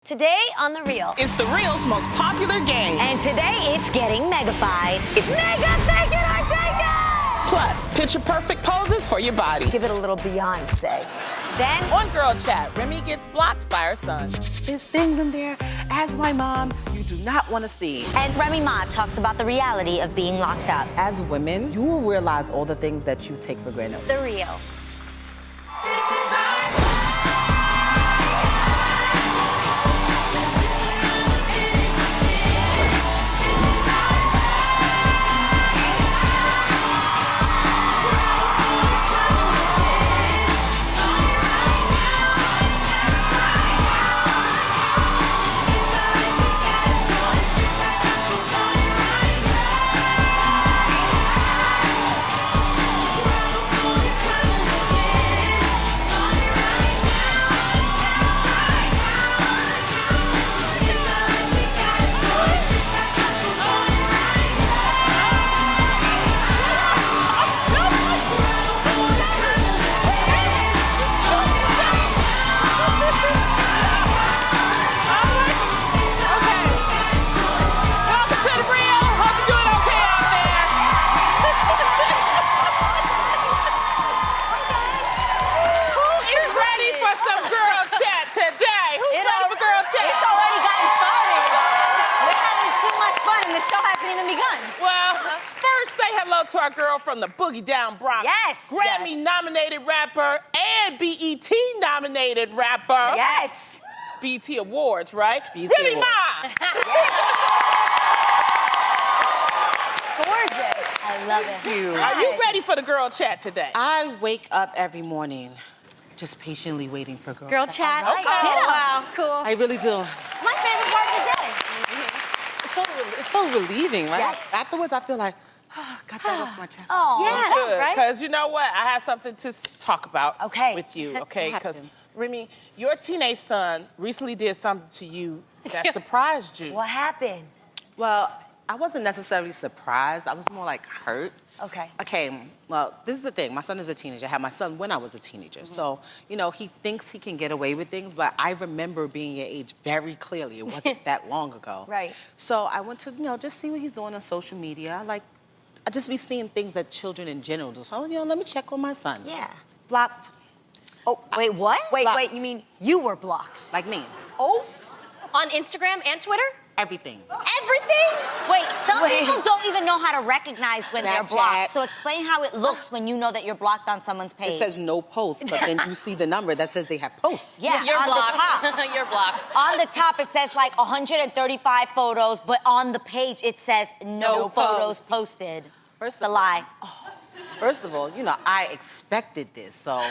Today on The Reel. It's The Reel's most popular game. And today it's getting megafied. It's mega take it or take it! Plus, picture-perfect poses for your body. Give it a little Beyonce. Then, On Girl Chat, Remy gets blocked by her son. There's things in there, as my mom, you do not want to see. and Remy Ma talks about the reality of being locked up. As women, you will realize all the things that you take for granted. The Reel. Welcome to The Reel. Hope you're doing okay out there. Who is ready for some girl chat today? Who's ready for girl chat? It's already gotten started. We're having too much fun and the show hasn't even begun. Well, first say hello to our girl from the Boogie Down Bronx. Yes. Grammy-nominated rapper and BET-nominated rapper. Yes. BET Awards, right? BET Remy Awards. Ma. Gorgeous. I love it. Are you ready for the girl chat today? I wake up every morning just patiently waiting for girl Chat. Okay. Oh, wow. Cool. I really do. It's my favorite part of the day. It's so relieving, right? Yes. Afterwards, I feel like, got that off my chest. Oh, Good, yes, right? because you know what? I have something to talk about Okay. with you, okay? What Because, happened? Remy, your teenage son recently did something to you that surprised you. What happened? Well, I wasn't necessarily surprised. I was more like hurt. Okay. Okay, well, this is the thing. My son is a teenager. I had my son when I was a teenager. So, you know, he thinks he can get away with things, but I remember being your age very clearly. It wasn't that long ago. Right. So I went to, just see what he's doing on social media. I just be seeing things that children in general do. So, let me check on my son. Yeah. Blocked, Oh, wait, what? Wait, Blocked. you mean you were blocked? like me. Oh. On Instagram and Twitter? Everything. Everything? Wait, some people don't even know how to recognize when they're Snapchat. blocked. So explain how it looks when you know that you're blocked on someone's page. It says no post, but then you see the number that says they have posts. yeah, You're on blocked. the top. You're blocked. On the top, it says like 135 photos, but on the page, it says no photos posted. First It's a of all- lie. First of all, I expected this, so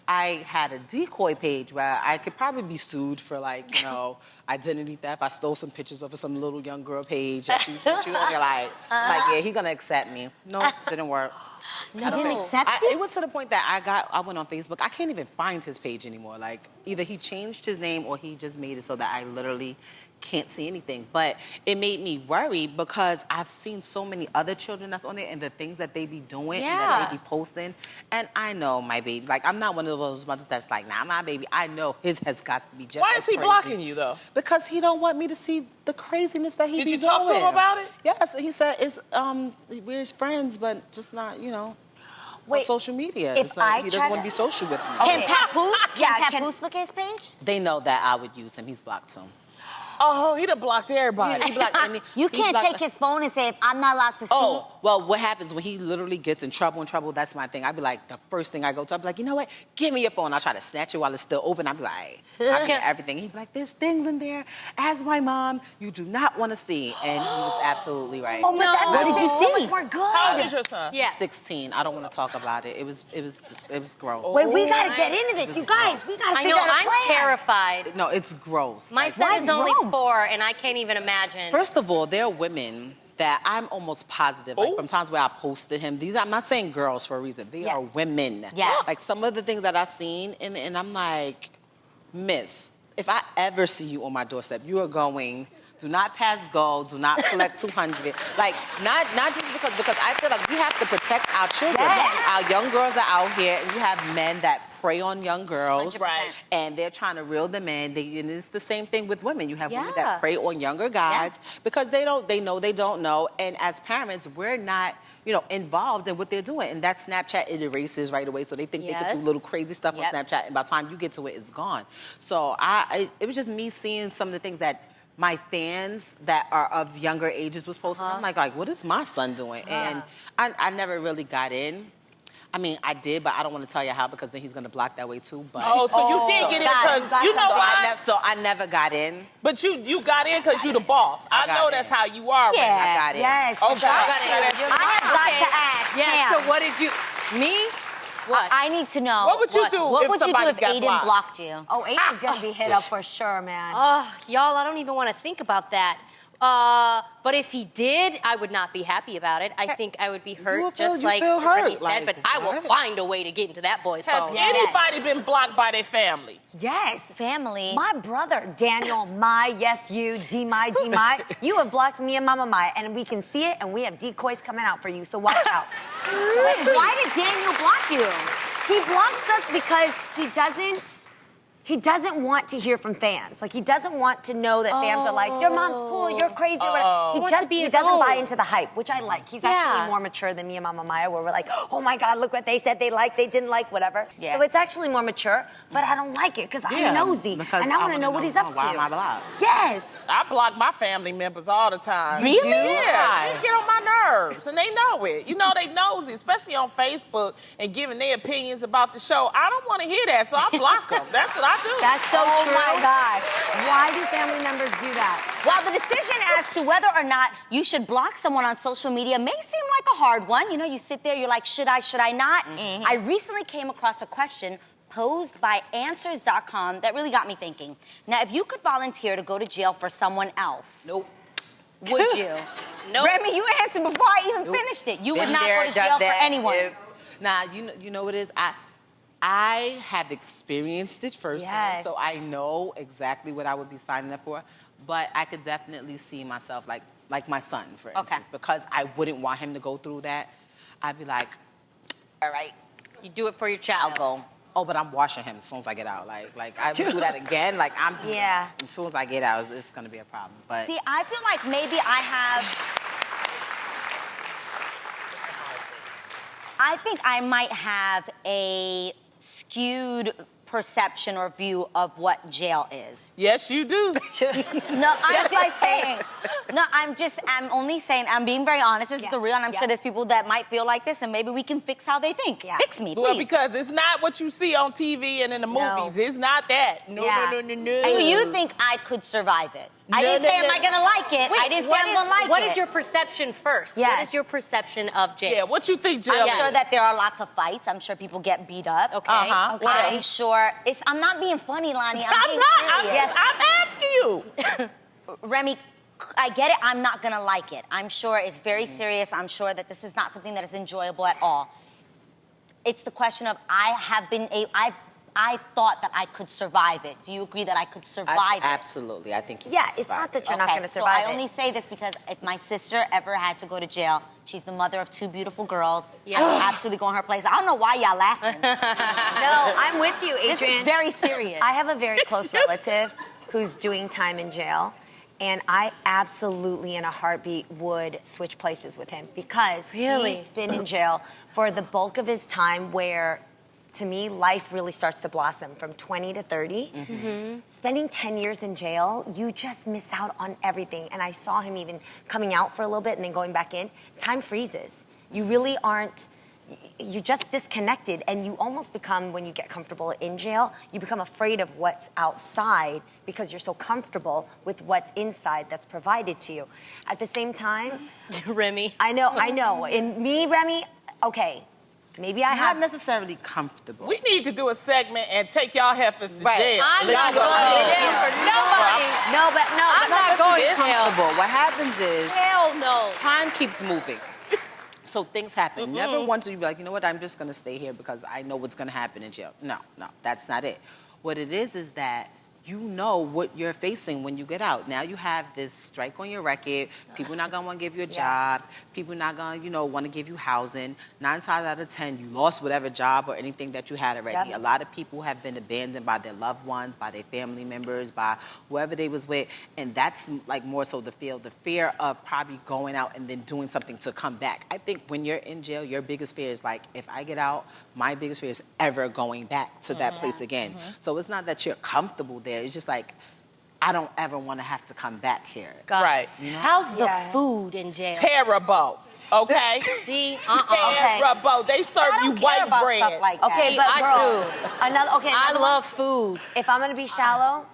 I had a decoy page where I could probably be sued for identity theft. I stole some pictures of some little young girl page, and she was yeah, he gonna accept me. No, didn't work. You didn't accept It it? went to the point that I went on Facebook. I can't even find his page anymore. Like, either he changed his name or he just made it so that I literally can't see anything. But it made me worry because I've seen so many other children that's on there and the things that they be doing and that Yeah. they be posting. And I know my baby. Like, I'm not one of those mothers that's like, nah, my baby. I know his has got to be just Why as is he crazy. blocking you, though? Because he don't want me to see the craziness that he Did be you doing. talk to him about it? Yes, he said it's we're his friends, but just not, on Wait, social media. if It's like I he try doesn't want to- to be social with me. Can Papoose look at his page? They know that I would use him. He's blocked him. Oh, he done blocked everybody. He blocked, and You he can't blocked- take his phone and say, I'm not allowed to see. Oh, well, what happens when he literally gets in trouble, that's my thing. I'd be like, the first thing I go to, I'd be like, you know what? Give me your phone. I'll try to snatch it while it's still open. I'd be like, I hear everything. He'd be like, there's things in there, as my mom, you do not want to see. And he was absolutely right. Oh, but what did you see? We're good. How old is your son? Yeah. 16. I don't want to talk about it. It was gross. Wait, we gotta get into this, you guys. We gotta I figure know, out a I'm plan. terrified. No, it's gross. My son why is only gross? 4, and I can't even imagine. First of all, there are women that I'm almost positive, like from times where I posted him. I'm not saying girls for a reason. They are women. Yes. Like some of the things that I've seen, and I'm like, miss, if I ever see you on my doorstep, you are going, do not pass go, do not collect 200. Like, not just because I feel like we have to protect our children. Yes. Our young girls are out here, and you have men that prey on young girls. 100%. Right. And they're trying to reel them in. And it's the same thing with women. You have women Yeah. that prey on younger guys because they know they don't know. And as parents, we're not, involved in what they're doing. And that Snapchat, it erases right away. So they think they can do little crazy stuff on Snapchat. And by the time you get to it, it's gone. So it was just me seeing some of the things that my fans that are of younger ages was posting. I'm like, what is my son doing? And I never really got in. I mean, I did, but I don't want to tell you how because then he's going to block that way too. But Oh, so you did get in because you know what? So I never got in. But you got in because you the boss. I know that's how you are. Yeah. Remy. I got in. Yes. Okay. I have got to ask. Yeah. Sam, So what did you? Me? What? I need to know. What would you do What if would you do somebody if got Aiden blocked you? Oh, Aiden's gonna be hit up for sure, man. Y'all, I don't even want to think about that. But if he did, I would not be happy about it. I think I would be hurt, just like feel hurt, Remy said. like, but I will what? find a way to get into that boy's Has phone. anybody been blocked by their family? Yes. Family. My brother, Daniel, yes, you, D, you have blocked me and Mama Mai, and we can see it, and we have decoys coming out for you, so watch out. Why did Daniel block you? He blocks us because he doesn't want to hear from fans. Like, he doesn't want to know that fans are like, your mom's cool, you're crazy. Or whatever. He doesn't buy into the hype, which I like. He's actually more mature than me and Mama Maya, where we're like, oh my God, look what they said they liked, they didn't like, whatever. Yeah. So it's actually more mature, but I don't like it because I'm nosy. Because And I want to know what he's up to. Why am I blocked? Yes. I block my family members all the time. Really? Yeah, they get on my nerves, and they know it. They nosy, especially on Facebook and giving their opinions about the show. I don't want to hear that, so I block them. That's what I do. That's so Oh true. my gosh. Why do family members do that? Well, the decision as to whether or not you should block someone on social media may seem like a hard one. You sit there, you're like, should I not? Mm-hmm. I recently came across a question posed by Answers.com that really got me thinking. Now, if you could volunteer to go to jail for someone else, Nope. would you? Nope. Remy, you answered before I even finished it. You would Been not there, go to done jail that. for anyone. Nah, you know what it is? I have experienced it firsthand, Yes. so I know exactly what I would be signing up for. But I could definitely see myself like my son, for instance, because I wouldn't want him to go through that. I'd be like, all right, You do it for your child. I'll go. Oh, but I'm washing him as soon as I get out. Like I would do that again. Yeah. As soon as I get out, it's gonna be a problem. But See, I feel like maybe I think I might have a skewed perception or view of what jail is. Yes, you do. No, I'm just saying. No, I'm only saying, I'm being very honest. This is the real, and I'm sure there's people that might feel like this, and maybe we can fix how they think. Yeah. Fix me, please. Well, because it's not what you see on TV and in the movies. It's not that. No. Do you think I could survive it? I No, didn't no, say, no. am I gonna like it? I didn't say I'm gonna like it. What is your perception first? Yes. What is your perception of jail? Yeah, what you think, jail? I'm sure that there are lots of fights. I'm sure people get beat up. Okay. Uh-huh. Okay. I'm sure. I'm not being funny, Lonnie. I'm being not. serious. I'm asking you. Remy, I get it. I'm not gonna like it. I'm sure it's very serious. I'm sure that this is not something that is enjoyable at all. It's the question of I thought that I could survive it. Do you agree that I could survive it? Absolutely, I think. Yeah, it's not that you're not going to survive so I it. only say this because if my sister ever had to go to jail, she's the mother of 2 beautiful girls. Yeah. I would absolutely go in her place. I don't know why y'all laughing. No, I'm with you, Adrian. This is very serious. I have a very close relative who's doing time in jail, and I absolutely, in a heartbeat, would switch places with him because he's been in jail for the bulk of his time where, to me, life really starts to blossom from 20 to 30. Mm-hmm. Spending 10 years in jail, you just miss out on everything. And I saw him even coming out for a little bit and then going back in. Time freezes. You really aren't, you're just disconnected, and you almost become, when you get comfortable in jail, you become afraid of what's outside because you're so comfortable with what's inside that's provided to you. At the same time, Remy. I know. In me, Remy, okay, maybe I Not have. necessarily comfortable. We need to do a segment and take y'all heifers to Right. jail. I'm Y'all not go going to see. jail for nobody. No, I'm not going to jail. Comfortable. What happens is Hell no. time keeps moving. So things happen. Mm-hmm. Never once do you be like, you know what, I'm just going to stay here because I know what's going to happen in jail. No, that's not it. What it is that you know what you're facing when you get out. Now you have this strike on your record. People not gonna want to give you a job. People not gonna, want to give you housing. 9 times out of 10, you lost whatever job or anything that you had already. Yep. A lot of people have been abandoned by their loved ones, by their family members, by whoever they was with, and that's like more so the fear of probably going out and then doing something to come back. I think when you're in jail, your biggest fear is like, if I get out, my biggest fear is ever going back to that place again. So it's not that you're comfortable there. It's just like, I don't ever want to have to come back here. Right. How's the food in jail? Terrible. Okay. See, Terrible. They serve I you don't care white about bread. stuff like that. Okay, but I girl, do. another I one. love food. If I'm gonna be shallow,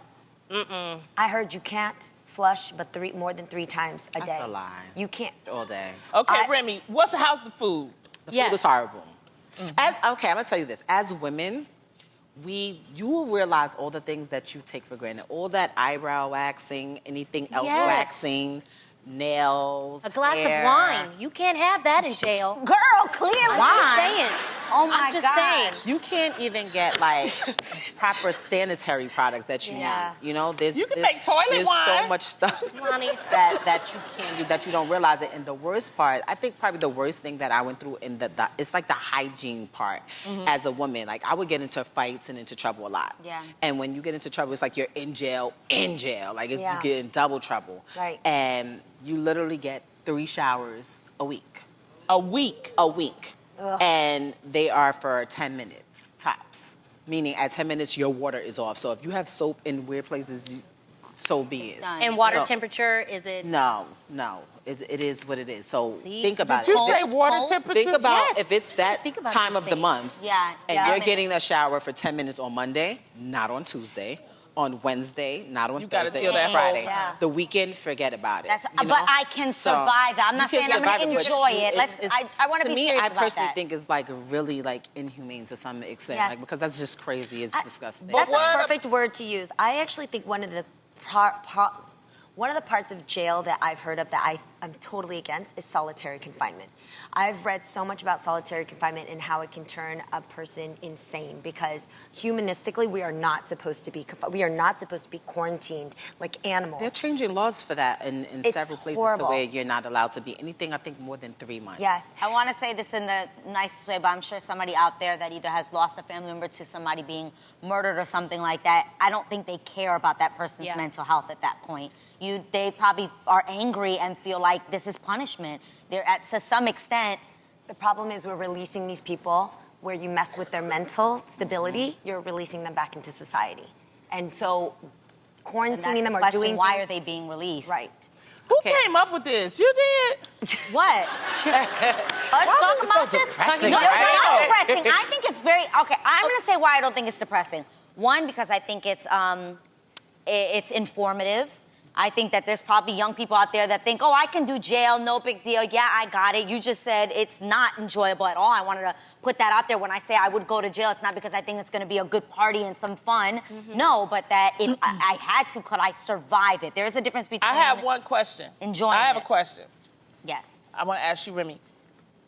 I heard you can't flush but more than 3 times a day. That's a lie. You can't. All day. Okay, Remy, how's the food? The food is horrible. I'm gonna tell you this. As women, you will realize all the things that you take for granted. All that eyebrow waxing, anything else Yes. waxing, nails, A glass hair. of wine. You can't have that in jail. Girl, clear I'm wine. just saying. Oh my I'm just gosh. saying. You can't even get like proper sanitary products that you Yeah. need. There's You can make toilet there's wine. so much stuff Lonnie. that you can't do, that you don't realize it. And the worst part, I think probably the worst thing that I went through in it's like the hygiene part as a woman. Like I would get into fights and into trouble a lot. Yeah. And when you get into trouble, it's like you're in jail. Like you Yeah. get in double trouble. Right. And you literally get 3 showers a week. A week. And they are for 10 minutes tops. Meaning at 10 minutes, your water is off. So if you have soap in weird places, so be it. done. And water So- temperature, is it? No. It is what it is. So See? think about Did it. you say water cold? temperature? Think about Yes. if it's that Think about time these of the things. month, Yeah. and Yeah. you're getting a shower for 10 minutes on Monday, not on Tuesday. On Wednesday, not on You gotta Thursday, feel on that Friday. Yeah. The weekend, forget about it. That's, you but know? I can So, survive that. I'm not you can saying I'm going survive to it, but enjoy you- it. I want to be me, serious I about personally that. think it's like really like inhumane to some extent, Yes. like because that's just crazy. It's disgusting. That's what- a perfect word to use. I actually think one of the parts of jail that I've heard of that I'm totally against is solitary confinement. I've read so much about solitary confinement and how it can turn a person insane because humanistically we are not supposed to be quarantined like animals. They're changing laws for that in It's several places horrible. to where you're not allowed to be anything. I think more than 3 months. Yes. I want to say this in the nicest way, but I'm sure somebody out there that either has lost a family member to somebody being murdered or something like that, I don't think they care about that person's Yeah. mental health at that point. They probably are angry and feel like this is punishment. To some extent. The problem is we're releasing these people where you mess with their mental stability, you're releasing them back into society. And so And quarantining that's them the or question, doing why things- are they being released? Right. Who Okay. came up with this? You did? What? Us talk is it about so this? depressing, No, right? it's not depressing. I think it's very okay. I'm going to say why I don't think it's depressing. One, because I think it's informative. I think that there's probably young people out there that think, oh, I can do jail, no big deal. Yeah, I got it. You just said it's not enjoyable at all. I wanted to put that out there. When I say I would go to jail, it's not because I think it's going to be a good party and some fun. No, but that if I had to, could I survive it? There's a difference between I have one question. Enjoying I have it. a question. Yes. I want to ask you, Remy.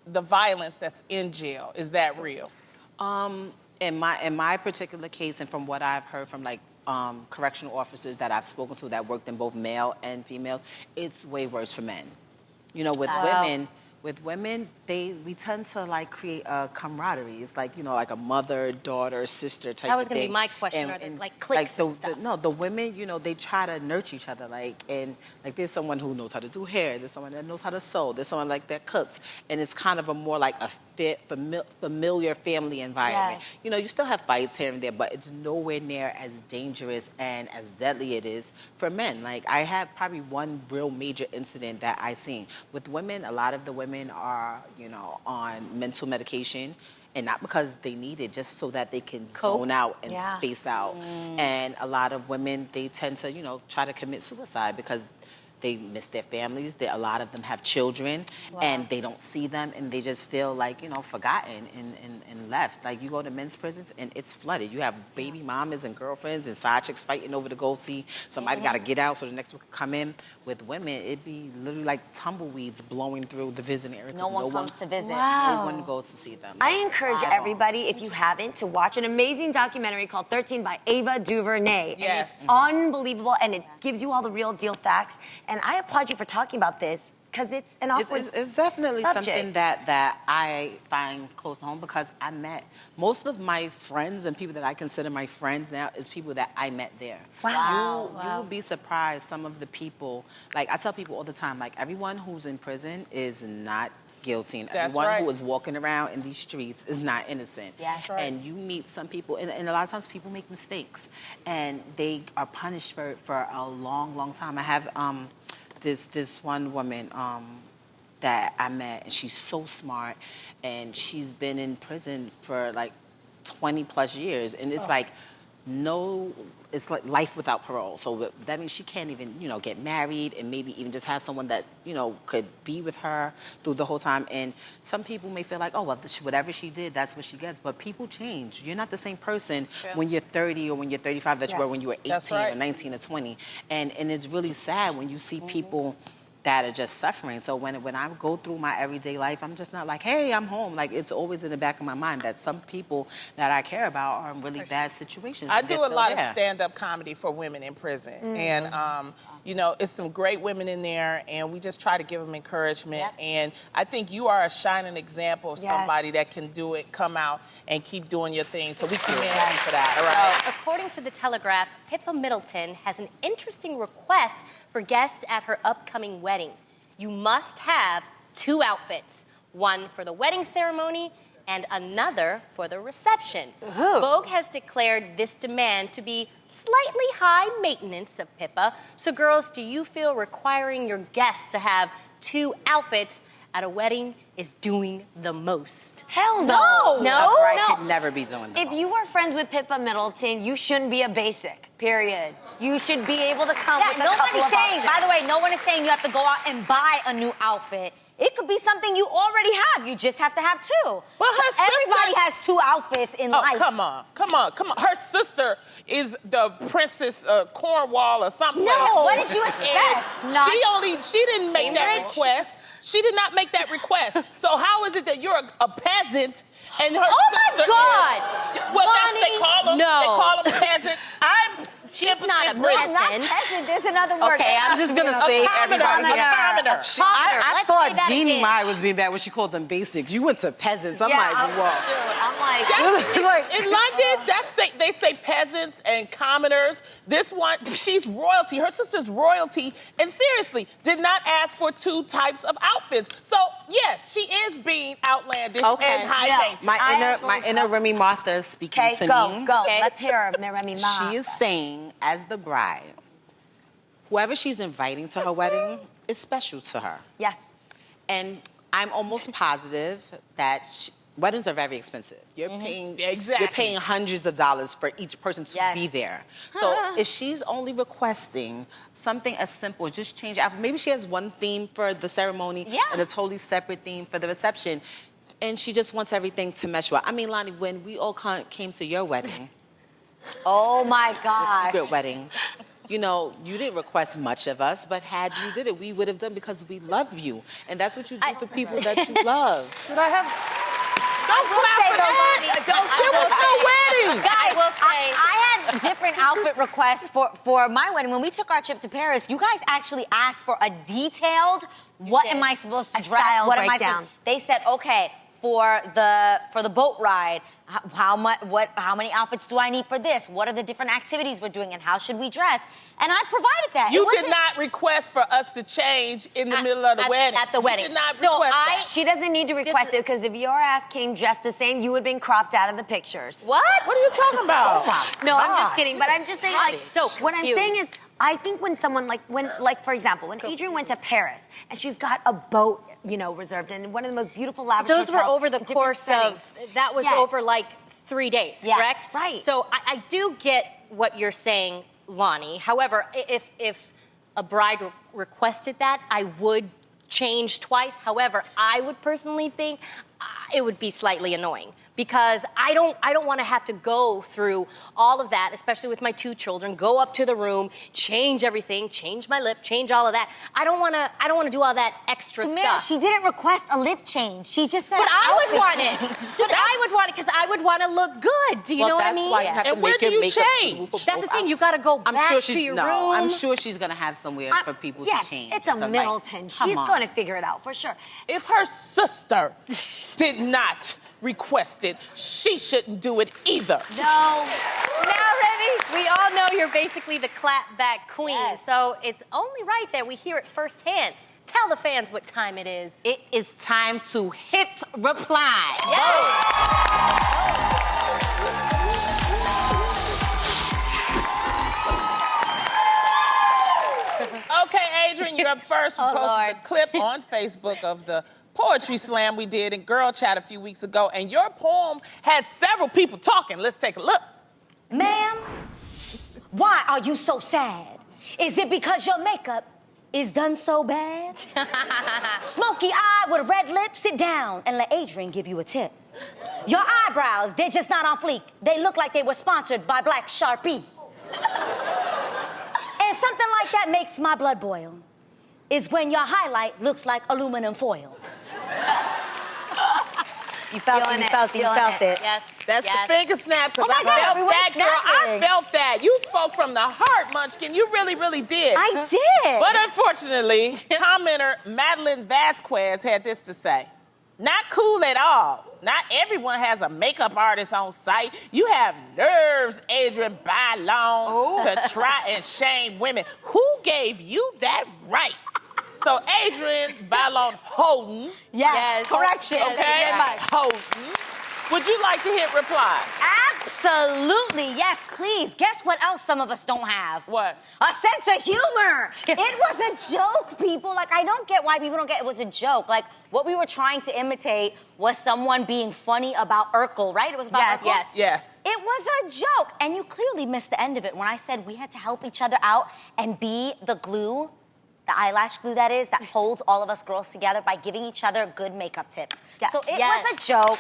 The violence that's in jail, is that real? In my particular case, and from what I've heard from like correctional officers that I've spoken to that worked in both male and females, it's way worse for men. With women, we tend to like create a camaraderie. It's like, like a mother, daughter, sister type of thing. That was gonna be my question. Are there, like, cliques and stuff? The women, they try to nurture each other. And there's someone who knows how to do hair. There's someone that knows how to sew. There's someone like that cooks. And it's kind of a more like a familiar family environment. Yes. You still have fights here and there, but it's nowhere near as dangerous and as deadly it is for men. Like I have probably one real major incident that I seen. With women, a lot of the women are, on mental medication, and not because they need it, just so that they can zone out and space out. And a lot of women, they tend to, try to commit suicide because they miss their families. A lot of them have children, and they don't see them, and they just feel like, forgotten and left. Like, you go to men's prisons, and it's flooded. You have baby mamas and girlfriends and side chicks fighting over to go see somebody got to get out so the next one can come in. With women, it'd be literally like tumbleweeds blowing through the visiting area. No one comes to visit. No one goes to see them. I encourage everybody, if you haven't, to watch an amazing documentary called 13 by Ava Duvernay. Yes. And it's unbelievable, and it gives you all the real deal facts. And I applaud you for talking about this, because it's an awkward It's definitely subject. something that I find close to home, because I met most of my friends and people that I consider my friends now is people that I met there. Wow. You will be surprised some of the people, like I tell people all the time, like everyone who's in prison is not guilty, and That's everyone right. who is walking around in these streets is not innocent. Yes. Right. And you meet some people, and a lot of times people make mistakes, and they are punished for a long, long time. I have this one woman that I met, and she's so smart, and she's been in prison for like 20 plus years, and it's like it's like life without parole. So that means she can't even, get married and maybe even just have someone that, could be with her through the whole time. And some people may feel like, oh, well, whatever she did, that's what she gets. But people change. You're not the same person when you're 30 or when you're 35 that you were when you were 18 or 19 or 20. And it's really sad when you see people that are just suffering. So when I go through my everyday life, I'm just not like, hey, I'm home. Like, it's always in the back of my mind that some people that I care about are in really bad situations. I but do they're a still lot of there. stand-up comedy for women in prison. And, it's some great women in there, and we just try to give them encouragement. Yep. And I think you are a shining example of somebody that can do it, come out, and keep doing your thing. So we commend you for that, all right? So, according to the Telegraph, Pippa Middleton has an interesting request for guests at her upcoming wedding. You must have 2 outfits, one for the wedding ceremony and another for the reception. Vogue has declared this demand to be slightly high maintenance of Pippa. So, girls, do you feel requiring your guests to have 2 outfits at a wedding is doing the most? Hell no. A bride could never be doing that. If you are friends with Pippa Middleton, you shouldn't be a basic, period. You should be able to come with a couple Nobody's of saying, options. by the way, no one is saying you have to go out and buy a new outfit. It could be something you already have. You just have to have 2. Well, her Everybody sister- has 2 outfits in Oh, life. come on. Her sister is the Princess Cornwall or something. No, what did you expect? And she didn't make that request. She did not make that request. So how is it that you're a peasant and her sister my God! is... Well, that's they call them. No. They call them peasants. She's not a And peasant. not peasant. There's another word. Okay, I'm just gonna save everybody here. commoner. I Let's say thought that Jeannie again. Mai was being bad when she called them basics. You went to peasants. I'm like, whoa. I'm like, In London, they say peasants and commoners. This one, she's royalty. Her sister's royalty. And seriously, did not ask for 2 types of outfits. So, yes, she is being outlandish and high maintenance. My inner Remy Martha is speaking okay, to go. me. Okay. Let's hear her, Remy Ma. She is saying, as the bride, whoever she's inviting to her wedding is special to her. Yes. And I'm almost positive that weddings are very expensive. You're paying hundreds of dollars for each person to be there. So if she's only requesting something as simple, just change outfit. Maybe she has one theme for the ceremony and a totally separate theme for the reception. And she just wants everything to mesh well. I mean, Lonnie, when we all came to your wedding, Oh my the gosh. secret wedding, you didn't request much of us, but had you did it, we would have done because we love you. And that's what you do for people that you love. Should I have... Don't clap for that. There was no wedding. Guys, I will say- I had different outfit requests for my wedding. When we took our trip to Paris, you guys actually asked for a detailed, what am I supposed to A dress? style What am I breakdown. supposed? They said, okay, for the boat ride, how many outfits do I need for this? What are the different activities we're doing, and how should we dress? And I provided that. You did not request for us to change in the middle of the wedding. At the wedding. You did not So request that. She doesn't need to request it, because if your ass came dressed the same, you would have been cropped out of the pictures. What? What are you talking about? No, I'm just kidding. But I'm just saying, like, so what I'm confused. saying is, I think when someone, for example, when Adrian went to Paris and she's got a boat, reserved in one of the most beautiful lavish Those were hotels over the in different course settings. of, that was Yes. over like 3 days, correct? Right. So I do get what you're saying, Lonnie. However, if a bride requested that, I would change twice. However, I would personally think it would be slightly annoying because I don't want to have to go through all of that, especially with my 2 children, go up to the room, change everything, change my lip, change all of that. I don't want to do all that extra stuff. She didn't request a lip change. She just said But I would want outfit it. change. But I would want it because I would want to look good. Do you know what I mean? That's why you have And to where make do your you makeup change? smooth for That's the both thing. out- You got to go back to your room. I'm sure she's gonna have somewhere for people yes, to change. it's a So, like, Middleton. come She's on. going to figure it out for sure. If her sister did not request it, she shouldn't do it either. No. Now, Remy, we all know you're basically the clapback queen, Yes. so it's only right that we hear it firsthand. Tell the fans what time it is. It is time to hit reply. Okay, Adrian, you're up first. We Oh, posted Lord. a clip on Facebook of the poetry slam we did in Girl Chat a few weeks ago, and your poem had several people talking. Let's take a look. Ma'am, why are you so sad? Is it because your makeup is done so bad? Smoky eye with a red lip, sit down and let Adrian give you a tip. Your eyebrows, they're just not on fleek. They look like they were sponsored by Black Sharpie. And something like that makes my blood boil. Is when your highlight looks like aluminum foil. You felt it. Yes. That's yes. the finger snap, because Oh my I God, felt we were that, girl. I snapping. felt that. You spoke from the heart, Munchkin. You really, really did. I did. But unfortunately, commenter Madeline Vasquez had this to say. Not cool at all. Not everyone has a makeup artist on site. You have nerves, Adrian Bailon, to try and shame women. Who gave you that right? So Adrian Bailon Holden, Yes. Correction. okay? Holden. Would you like to hit reply? Absolutely, yes, please. Guess what else some of us don't have? What? A sense of humor. It was a joke, people. Like, I don't get why people don't get it was a joke. Like, what we were trying to imitate was someone being funny about Urkel, right? It was about Yes, Urkel? yes. Yes. It was a joke. And you clearly missed the end of it when I said we had to help each other out and be the glue, the eyelash glue that is, that holds all of us girls together by giving each other good makeup tips. Yes. So it Yes. was a joke.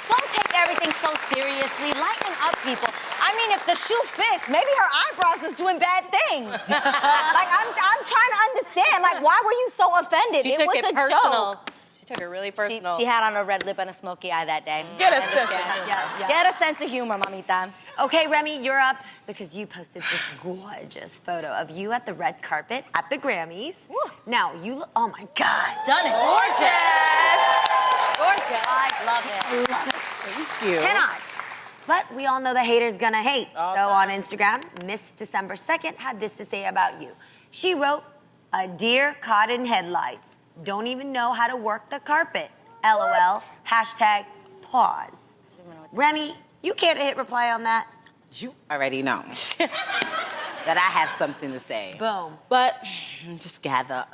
Don't take everything so seriously. Lighten up, people. I mean, if the shoe fits, maybe her eyebrows was doing bad things. Like, I'm trying to understand. Like, why were you so offended? She it took was it a personal. joke. She took it really personal. She had on a red lip and a smoky eye that day. Get a I sense of understand. Yeah. Get a sense of humor, mamita. Okay, Remy, you're up because you posted this gorgeous photo of you at the red carpet at the Grammys. Woo. Now, you look, oh my God. Done it. Gorgeous. I love it. Love it. Thank you. Cannot. But we all know the hater's gonna hate. All So time. on Instagram, Miss December 2nd had this to say about you. She wrote, a deer caught in headlights. Don't even know how to work the carpet. LOL. Hashtag pause. Remy, you care to hit reply on that? You already know that I have something to say. Boom. But just gather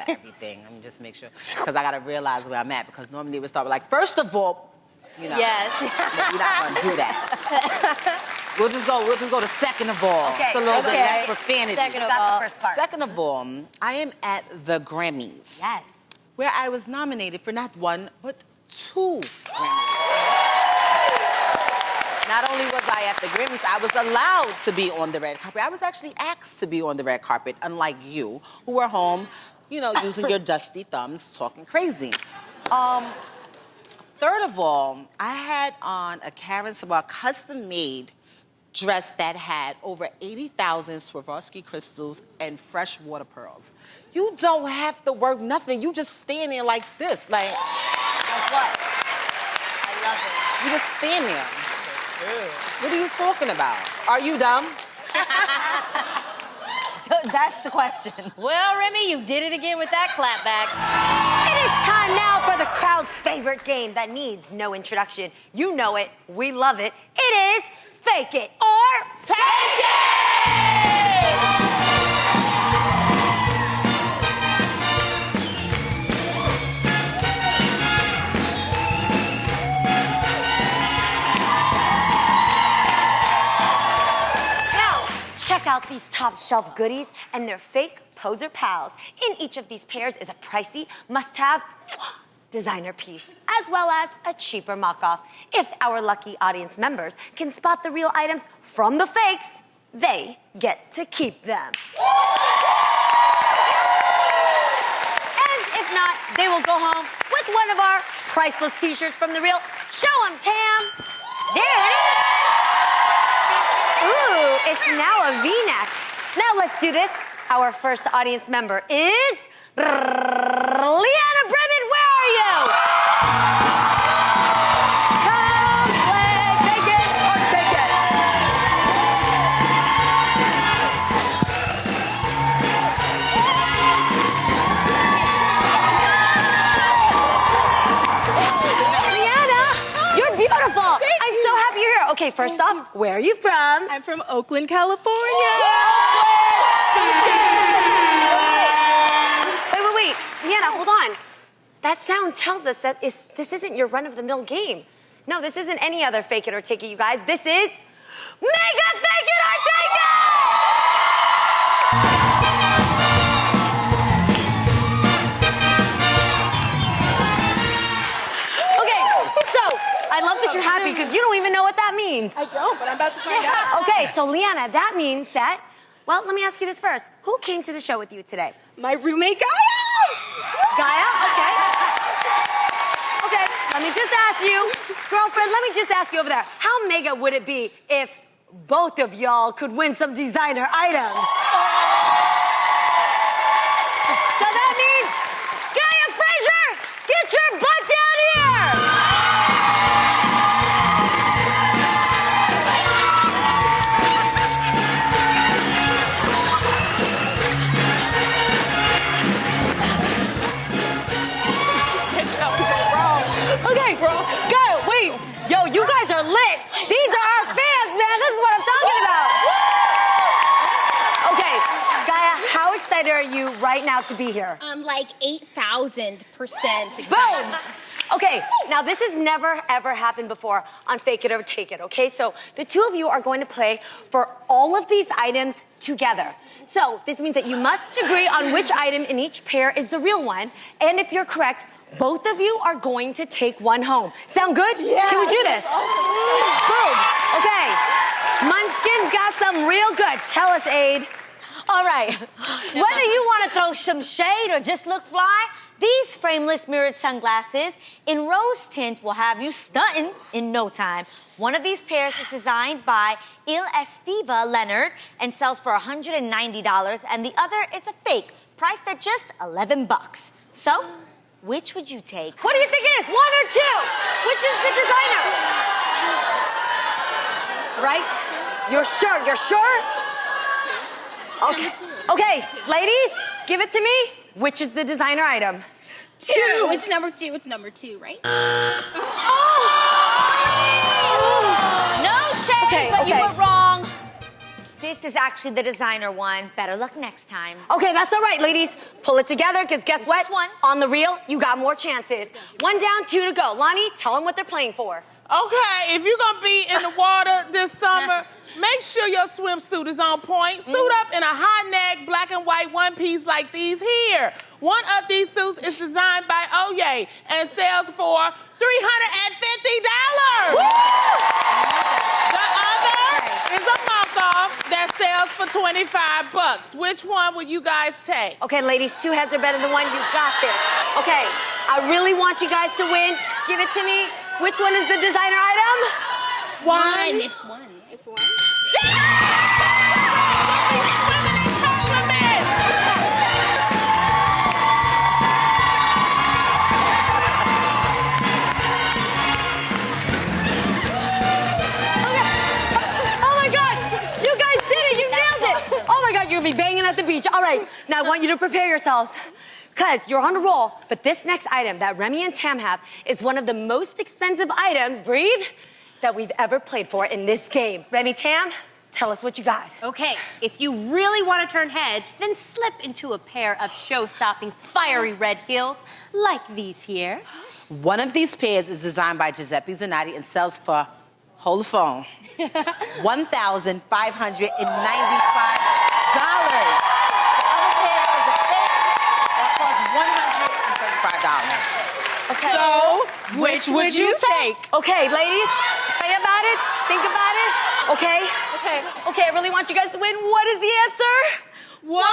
everything. Let me just make sure, because I gotta realize where I'm at. Because normally it would start with like, first of all, you know, Yes. we're not gonna do that. We'll just go to second of all. Okay, It's a little bit okay. less profanity. Second of Got all. the first part. Second of all, I am at the Grammys, Yes. where I was nominated for not one, but 2 Grammys. Not only was I at the Grammys, I was allowed to be on the red carpet. I was actually asked to be on the red carpet, unlike you, who were home, you know, using your dusty thumbs, talking crazy. Third of all, I had on a Karen Sabah custom-made dress that had over 80,000 Swarovski crystals and fresh water pearls. You don't have to work nothing. You just stand there like this, like What? I love it. you just stand there. What are you talking about? Are you dumb? That's the question. Well, Remy, you did it again with that clapback. It is time now for the crowd's favorite game that needs no introduction. You know it. We love it. It is Fake It or Take it! Now, check out love these top shelf goodies, and they're fake poser pals. In each of these pairs is a pricey, must-have designer piece, as well as a cheaper mock-off. If our lucky audience members can spot the real items from the fakes, they get to keep them. And if not, they will go home with one of our priceless t-shirts from the real. Show them, Tam. There it is. Ooh, it's now a V-neck. Now let's do this. Our first audience member is Leanna Bremen. Where are you? Come play, take it or take it. Leanna, you're beautiful. I'm so happy you're here. Okay, first off, where are you from? I'm from Oakland, California. Wait. Leanna, hold on. That sound tells us that this isn't your run-of-the-mill game. No, this isn't any other fake it or take it, you guys. This is Mega Fake It or Take It! Okay, so I love that you're happy because you don't even know what that means. I don't, but I'm about to find out. Okay, so Leanna, that means that, well, let me ask you this first. Who came to the show with you today? My roommate, Gaia! Gaia? Okay. Okay, let me just ask you, girlfriend, let me just ask you over there. How mega would it be if both of y'all could win some designer items? So that means, Gaia Frazier, get your butt down here! Okay, Gaia, wait. Yo, you guys are lit. These are our fans, man. This is what I'm talking about. Okay, Gaia, how excited are you right now to be here? I'm like 8,000% excited. Boom! Okay, now this has never, ever happened before on Fake It or Take It, okay? So the two of you are going to play for all of these items together. So this means that you must agree on which item in each pair is the real one, and if you're correct, both of you are going to take one home. Sound good? Yeah. Can we do this? Boom. Okay. Munchkin's got some real good. Tell us, Aid. All right. Whether you want to throw some shade or just look fly, these frameless mirrored sunglasses in rose tint will have you stunting in no time. One of these pairs is designed by Il Estiva Leonard and sells for $190, and the other is a fake, priced at just $11. So, which would you take? What do you think it is? One or two? Which is the designer? Right? You're sure? You're sure? Okay. Okay, ladies, give it to me. Which is the designer item? Two. It's number two. It's number two, right? No shade, Okay, but you okay. were wrong. This is actually the designer one. Better luck next time. Okay, that's all right, ladies. Pull it together, because guess It's what? just one. On the reel, you got more chances. One down, two to go. Lonnie, tell them what they're playing for. Okay, if you're gonna be in the water this summer, make sure your swimsuit is on point. Suit up in a high neck, black and white one piece like these here. One of these suits is designed by Oye and sells for $350. The other is a mock-off that sells for $25. Which one would you guys take? Okay, ladies, two heads are better than one. You got this. Okay, I really want you guys to win. Give it to me. Which one is the designer item? One. It's one. It's one. You'll be banging at the beach. All right, now I want you to prepare yourselves because you're on a roll. But this next item that Remy and Tam have is one of the most expensive items, breathe, that we've ever played for in this game. Remy, Tam, tell us what you got. Okay, if you really want to turn heads, then slip into a pair of show-stopping fiery red heels like these here. One of these pairs is designed by Giuseppe Zanotti and sells for, hold the phone. $1,595. The elevator is a fake. That costs $135. Okay. So, which would you take? Okay, ladies, pray about it, think about it. Okay? Okay. Okay, I really want you guys to win. What is the answer? 1.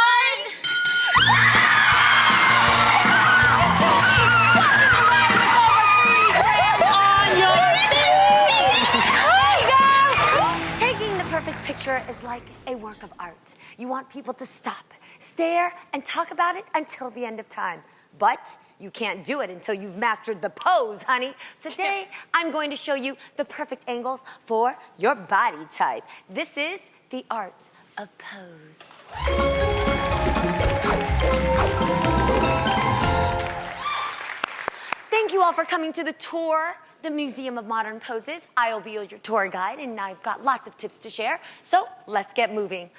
Taking the perfect picture is like a work of art. You want people to stop, stare, and talk about it until the end of time. But you can't do it until you've mastered the pose, honey. So today, I'm going to show you the perfect angles for your body type. This is the art of pose. Thank you all for coming to the tour, the Museum of Modern Poses. I will be your tour guide, and I've got lots of tips to share. So let's get moving.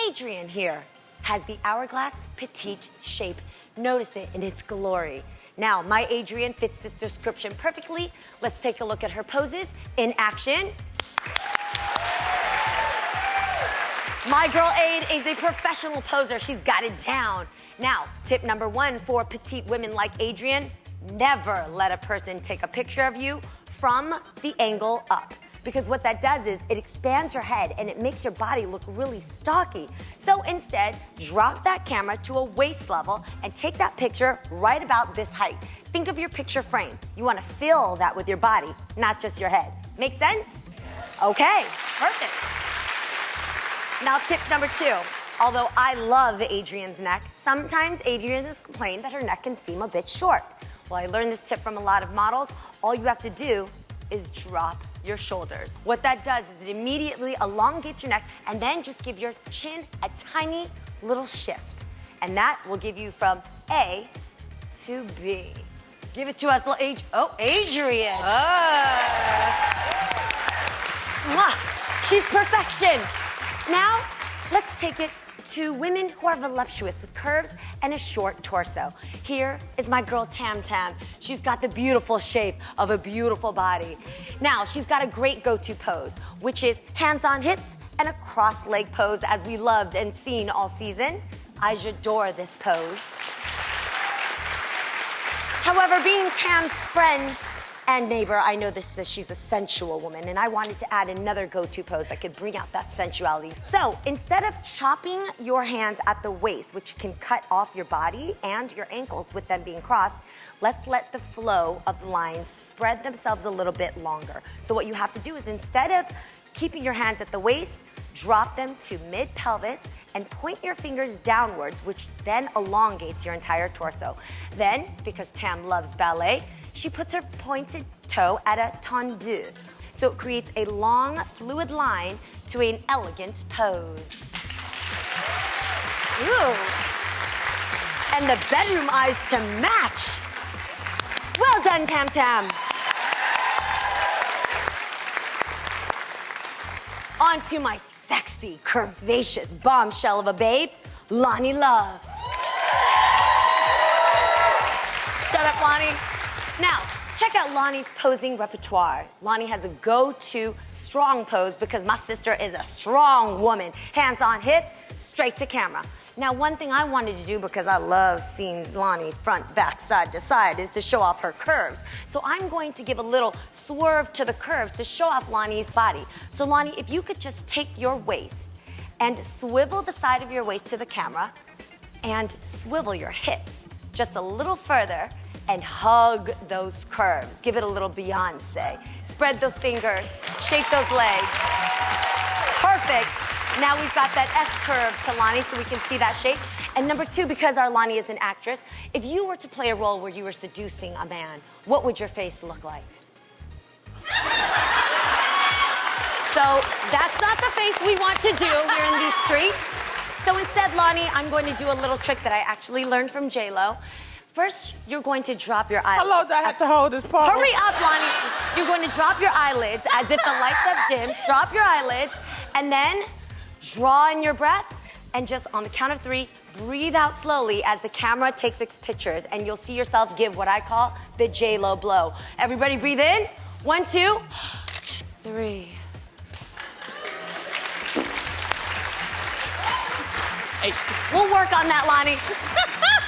Adrian here has the hourglass petite shape. Notice it in its glory. Now, my Adrian fits this description perfectly. Let's take a look at her poses in action. My girl Aid is a professional poser. She's got it down. Now, tip number 1 for petite women like Adrian, never let a person take a picture of you from the angle up. Because what that does is it expands your head and it makes your body look really stocky. So instead, drop that camera to a waist level and take that picture right about this height. Think of your picture frame. You want to fill that with your body, not just your head. Make sense? Okay, perfect. Now tip number 2. Although I love Adrian's neck, sometimes Adrian has complained that her neck can seem a bit short. Well, I learned this tip from a lot of models. All you have to do is drop your shoulders. What that does is it immediately elongates your neck and then just give your chin a tiny little shift. And that will give you from A to B. Give it to us, little Adrian. Mwah. She's perfection. Now, let's take it to women who are voluptuous with curves and a short torso. Here is my girl Tam Tam. She's got the beautiful shape of a beautiful body. Now, she's got a great go-to pose, which is hands on hips and a cross-leg pose as we loved and seen all season. I adore this pose. However, being Tam's friend and neighbor, I know that she's a sensual woman, and I wanted to add another go-to pose that could bring out that sensuality. So instead of chopping your hands at the waist, which can cut off your body and your ankles with them being crossed, let's let the flow of the lines spread themselves a little bit longer. So what you have to do is instead of keeping your hands at the waist, drop them to mid-pelvis and point your fingers downwards, which then elongates your entire torso. Then, because Tam loves ballet, she puts her pointed toe at a tendu. So it creates a long, fluid line to an elegant pose. Ooh. And the bedroom eyes to match. Well done, Tam Tam. On to my sexy, curvaceous bombshell of a babe, Lonnie Love. Shut up, Lonnie. Now, check out Lonnie's posing repertoire. Lonnie has a go-to strong pose because my sister is a strong woman. Hands on hip, straight to camera. Now, one thing I wanted to do because I love seeing Lonnie front, back, side to side is to show off her curves. So I'm going to give a little swerve to the curves to show off Lonnie's body. So Lonnie, if you could just take your waist and swivel the side of your waist to the camera and swivel your hips just a little further and hug those curves. Give it a little Beyonce. Spread those fingers, shake those legs. Perfect. Now we've got that S curve to Lonnie so we can see that shape. And number 2, because our Lonnie is an actress, if you were to play a role where you were seducing a man, what would your face look like? So that's not the face we want to do here in these streets. So instead, Lonnie, I'm going to do a little trick that I actually learned from J-Lo. First, you're going to drop your eyelids. How long do I have to hold this pose? Hurry up, Lonnie. You're going to drop your eyelids as if the lights have dimmed. Drop your eyelids, and then draw in your breath, and just on the count of 3, breathe out slowly as the camera takes its pictures, and you'll see yourself give what I call the J-Lo blow. Everybody breathe in. 1, 2. 3. We'll work on that, Lonnie.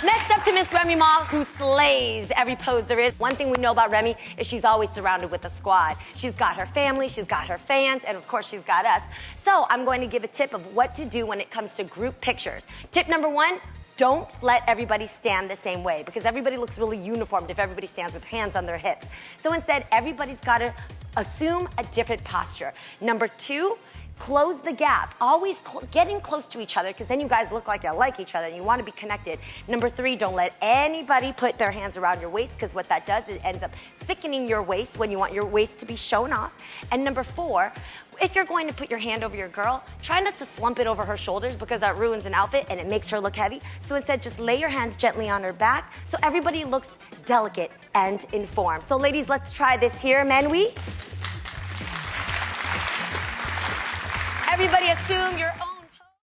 Next up to Miss Remy Ma, who slays every pose there is. One thing we know about Remy is she's always surrounded with a squad. She's got her family, she's got her fans, and of course she's got us. So I'm going to give a tip of what to do when it comes to group pictures. Tip number 1, don't let everybody stand the same way because everybody looks really uniformed if everybody stands with hands on their hips. So instead, everybody's got to assume a different posture. Number 2, close the gap. Always getting close to each other because then you guys look like you like each other and you want to be connected. Number 3, don't let anybody put their hands around your waist because what that does is it ends up thickening your waist when you want your waist to be shown off. And number 4, if you're going to put your hand over your girl, try not to slump it over her shoulders because that ruins an outfit and it makes her look heavy. So instead, just lay your hands gently on her back so everybody looks delicate and informed. So ladies, let's try this here, men. Everybody assume your own